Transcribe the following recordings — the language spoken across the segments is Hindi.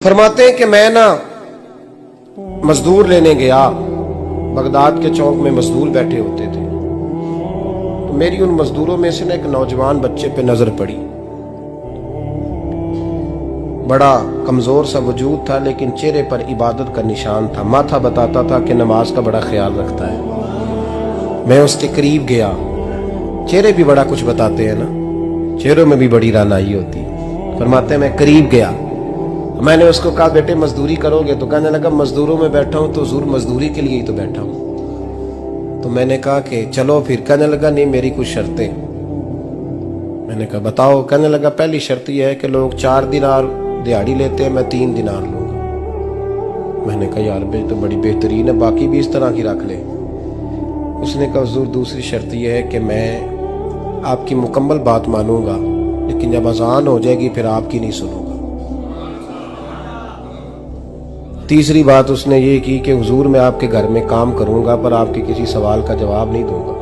फरमाते हैं कि मैं ना मजदूर लेने गया, बगदाद के चौक में मजदूर बैठे होते थे, तो मेरी उन मजदूरों में से ना एक नौजवान बच्चे पे नजर पड़ी। बड़ा कमजोर सा वजूद था, लेकिन चेहरे पर इबादत का निशान था। माथा बताता था कि नमाज का बड़ा ख्याल रखता है। मैं उसके करीब गया। चेहरे भी बड़ा कुछ बताते हैं ना, चेहरों में भी बड़ी रानाई होती है। फरमाते हैं मैं करीब गया, मैंने उसको कहा बेटे मजदूरी करोगे? तो कहने लगा मजदूरों में बैठा हूं तो हुजूर मजदूरी के लिए ही तो बैठा हूं। तो मैंने कहा कि चलो फिर। कहने लगा नहीं मेरी कुछ शर्तें। मैंने कहा बताओ। कहने लगा पहली शर्त यह है कि लोग 4 दिनार दिहाड़ी लेते हैं, मैं 3 दिनार लूंगा। मैंने कहा यार भाई तो बड़ी बेहतरीन है, बाकी भी इस तरह की रख ले। उसने कहा हुजूर दूसरी शर्त यह है कि मैं आपकी मुकम्मल बात मानूंगा, लेकिन जब अजान हो जाएगी फिर आपकी नहीं सुनूंगा। तीसरी बात उसने ये की कि हुजूर मैं आपके घर में काम करूंगा पर आपके किसी सवाल का जवाब नहीं दूंगा।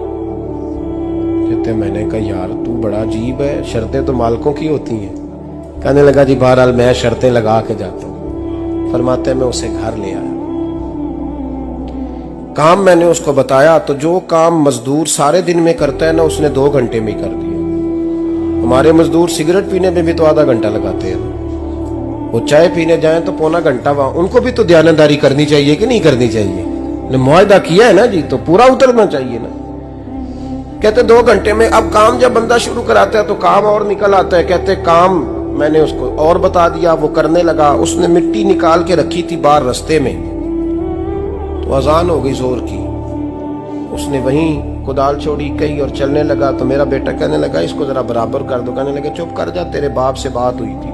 कहते मैंने कहा यार तू बड़ा अजीब है, शर्तें तो मालिकों की होती हैं। कहने लगा जी बहरहाल मैं शर्तें लगा के जाता हूँ। फरमाते मैं उसे घर ले आया, काम मैंने उसको बताया, तो जो काम मजदूर सारे दिन में करता है ना उसने 2 घंटे में ही कर दिया। हमारे मजदूर सिगरेट पीने में भी तो आधा घंटा लगाते हैं, वो चाय पीने जाएं तो पौना घंटा। वहां उनको भी तो ध्यानदारी करनी चाहिए कि नहीं करनी चाहिए? ने मुआहदा किया है ना जी, तो पूरा उतरना चाहिए ना। कहते 2 घंटे में। अब काम जब बंदा शुरू कराता है तो काम और निकल आता है। कहते काम मैंने उसको और बता दिया, वो करने लगा। उसने मिट्टी निकाल के रखी थी बाहर रास्ते में, तो अजान हो गई जोर की। उसने वहीं कुदाल छोड़ी कही और चलने लगा। तो मेरा बेटा कहने लगा इसको जरा बराबर कर दो। कहने लगा चुप कर जा, तेरे बाप से बात हुई थी,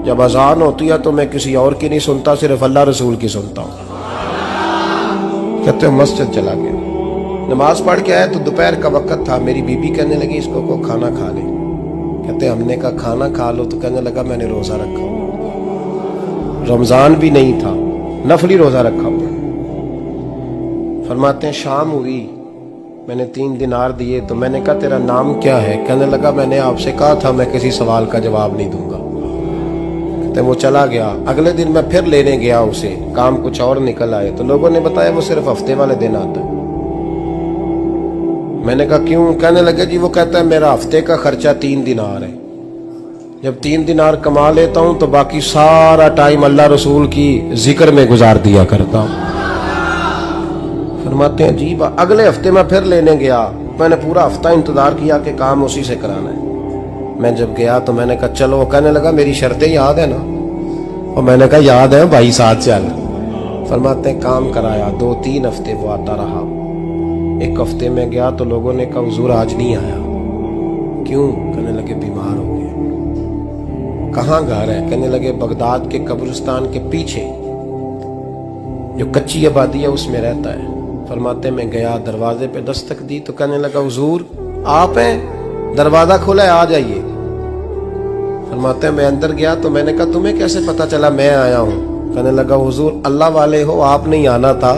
जब अजान होती है तो मैं किसी और की नहीं सुनता, सिर्फ अल्लाह रसूल की सुनता हूँ। कहते मस्जिद चला गया, नमाज पढ़ के आया तो दोपहर का वक्त था। मेरी बीबी कहने लगी इसको को खाना खा ले। कहते हमने कहा खाना खा लो, तो कहने लगा मैंने रोजा रखा, रमजान भी नहीं था, नफली रोजा रखा हुआ। फरमाते हैं शाम हुई, मैंने 3 दिनार दिए। तो मैंने कहा तेरा नाम क्या है? कहने लगा मैंने आपसे कहा था मैं किसी सवाल का जवाब नहीं दूंगा। वो चला गया। अगले दिन मैं फिर लेने गया उसे, काम कुछ और निकल आए। तो लोगों ने बताया वो सिर्फ हफ्ते वाले दिन आता है। मैंने कहा क्यों? कहने लगे जी वो कहता है मेरा हफ्ते का खर्चा 3 दिनार है, जब 3 दिनार कमा लेता हूं तो बाकी सारा टाइम अल्लाह रसूल की जिक्र में गुजार दिया करता हूं। फरमाते हैं अजीब। अगले हफ्ते मैं फिर लेने गया, मैंने पूरा हफ्ता इंतजार किया कि काम उसी से कराना है। मैं जब गया तो मैंने कहा चलो। कहने लगा मेरी शर्तें याद है ना? और मैंने कहा याद है भाई, साथ चल। फरमाते हैं काम कराया। 2-3 हफ्ते वो आता रहा। एक हफ्ते में गया तो लोगों ने कहा हुजूर आज नहीं आया। क्यों? कहने लगे बीमार हो गए। कहाँ घर है? कहने लगे बगदाद के कब्रिस्तान के पीछे जो कच्ची आबादी है उसमें रहता है। फरमाते मैं गया, दरवाजे पे दस्तक दी तो कहने लगा हुजूर आप हैं? दरवाजा खुला है, आ जाइए। फरमाते हैं मैं अंदर गया तो मैंने कहा तुम्हें कैसे पता चला मैं आया हूँ? कहने लगा हुजूर अल्लाह वाले हो, आप नहीं आना था,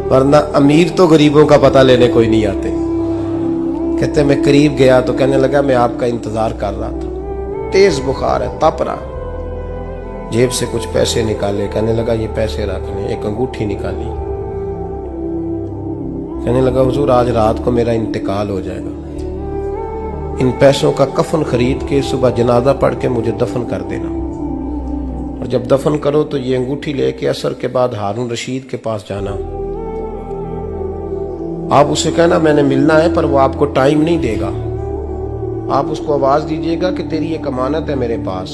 वरना अमीर तो गरीबों का पता लेने कोई नहीं आते। कहते मैं करीब गया तो कहने लगा मैं आपका इंतजार कर रहा था, तेज बुखार है, तप रहा। जेब से कुछ पैसे निकाले, कहने लगा ये पैसे रख लें। एक अंगूठी निकाली, कहने लगा हुजूर आज रात को मेरा इंतकाल हो जाएगा, इन पैसों का कफन खरीद के सुबह जनाजा पढ़ के मुझे दफन कर देना, और जब दफन करो तो ये अंगूठी लेके असर के बाद हारून रशीद के पास जाना। आप उसे कहना मैंने मिलना है पर वो आपको टाइम नहीं देगा। आप उसको आवाज दीजिएगा कि तेरी एक अमानत है मेरे पास,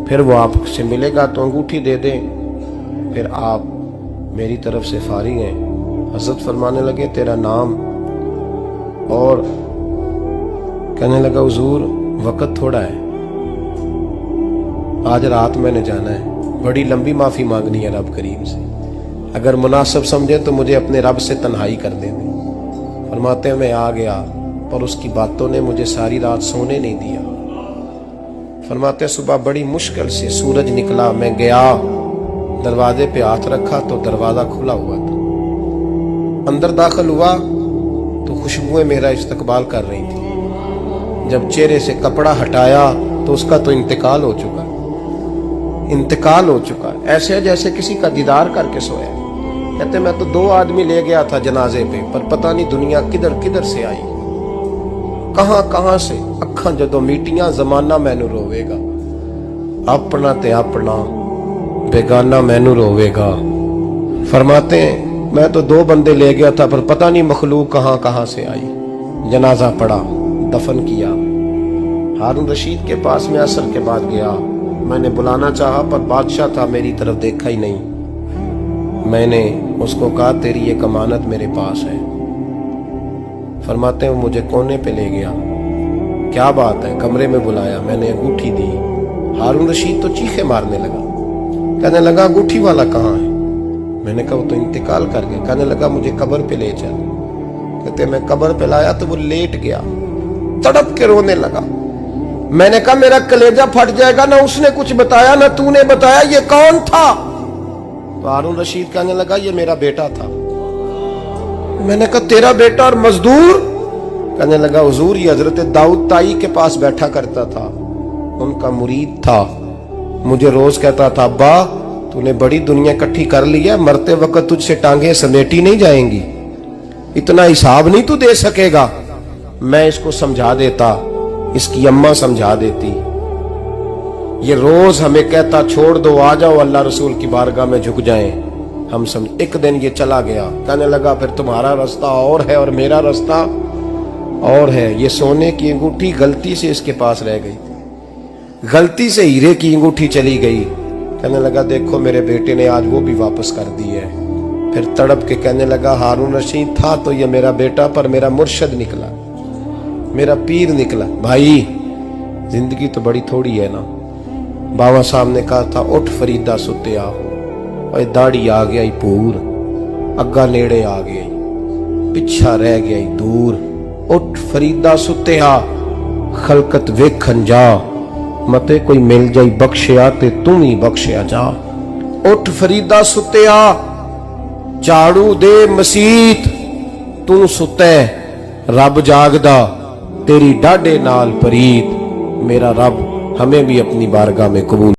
फिर वो आपसे मिलेगा तो अंगूठी दे दे, फिर आप मेरी तरफ से फारिग हैं। हजरत फरमाने लगे तेरा नाम? और कहने लगा हुजूर वक्त थोड़ा है, आज रात मैंने जाना है, बड़ी लंबी माफी मांगनी है रब करीम से, अगर मुनासिब समझे तो मुझे अपने रब से तन्हाई कर दे। फरमाते हैं मैं आ गया पर उसकी बातों ने मुझे सारी रात सोने नहीं दिया। फरमाते हैं सुबह बड़ी मुश्किल से सूरज निकला, मैं गया दरवाजे पे हाथ रखा तो दरवाजा खुला हुआ था। अंदर दाखिल हुआ तो खुशबुएं मेरा इस्तकबाल कर रही थी। जब चेहरे से कपड़ा हटाया तो उसका तो इंतकाल हो चुका। इंतकाल हो चुका है, ऐसे जैसे किसी का दीदार करके सोया। कहते मैं तो 2 आदमी ले गया था जनाजे पे, पर पता नहीं दुनिया किधर किधर से आई, कहां कहां से। अखा जदों मीटियां जमाना मैनू रोवेगा, अपना ते अपना बेगाना मैनू रोवेगा। फरमाते हैं मैं तो 2 बंदे ले गया था, पर पता नहीं मखलूक कहां कहां से आई। जनाजा पड़ा, दफन किया। हारून रशीद के पास में असर के बाद गया, मैंने बुलाना चाहा पर बादशाह था, मेरी तरफ देखा ही नहीं। मैंने उसको कहा तेरी एक अमानत मेरे पास है। फरमाते हैं मुझे कोने पे ले गया, क्या बात है, कमरे में बुलाया, मैंने अंगूठी दी। हारून रशीद तो चीखे मारने लगा, कहने लगा अंगूठी वाला कहाँ है? मैंने कहा वो तो इंतकाल कर गया। कहने लगा मुझे कब्र पे ले चल। कहते मैं कब्र पे लाया तो वो लेट गया, तड़प के रोने लगा। मैंने कहा मेरा कलेजा फट जाएगा, ना उसने कुछ बताया ना तूने बताया, ये कौन था? तो हारून रशीद कहने लगा ये मेरा बेटा था। मैंने कहा तेरा बेटा और मजदूर? कहने लगा हुजूर ये हजरत दाऊद ताई के पास बैठा करता था, उनका मुरीद था, मुझे रोज कहता था अब्बा तूने बड़ी दुनिया इकट्ठी कर ली है, मरते वक्त तुझसे टांगे समेटी नहीं जाएंगी, इतना हिसाब नहीं तू दे सकेगा। मैं इसको समझा देता, इसकी अम्मा समझा देती। ये रोज हमें कहता छोड़ दो, आ जाओ अल्लाह रसूल की बारगाह में झुक जाएं। हम समझ। एक दिन ये चला गया, कहने लगा फिर तुम्हारा रास्ता और है और मेरा रास्ता और है। ये सोने की अंगूठी गलती से इसके पास रह गई, गलती से हीरे की अंगूठी चली गई। कहने लगा देखो मेरे बेटे ने आज वो भी वापस कर दी है। फिर तड़प के कहने लगा हारून रशीद था तो ये मेरा बेटा, पर मेरा मुर्शद निकला, मेरा पीर निकला। भाई जिंदगी तो बड़ी थोड़ी है ना। बाबा साहब ने कहा था उठ फरीदा सुत्या, और दाढ़ी आ गया पूर, अग्गा नेड़े आ गया, पिछा रह गया दूर। उठ फरीदा सुत्या खलकत वेखन जा, मते कोई मिल जाई बख्शिया ते तू ही बख्शिया जा। उठ फरीदा सुत्या झाड़ू दे मसीत, तू सुते रब जागदा, तेरी डाडे नाल परीत। मेरा रब हमें भी अपनी बारगाह में कबूल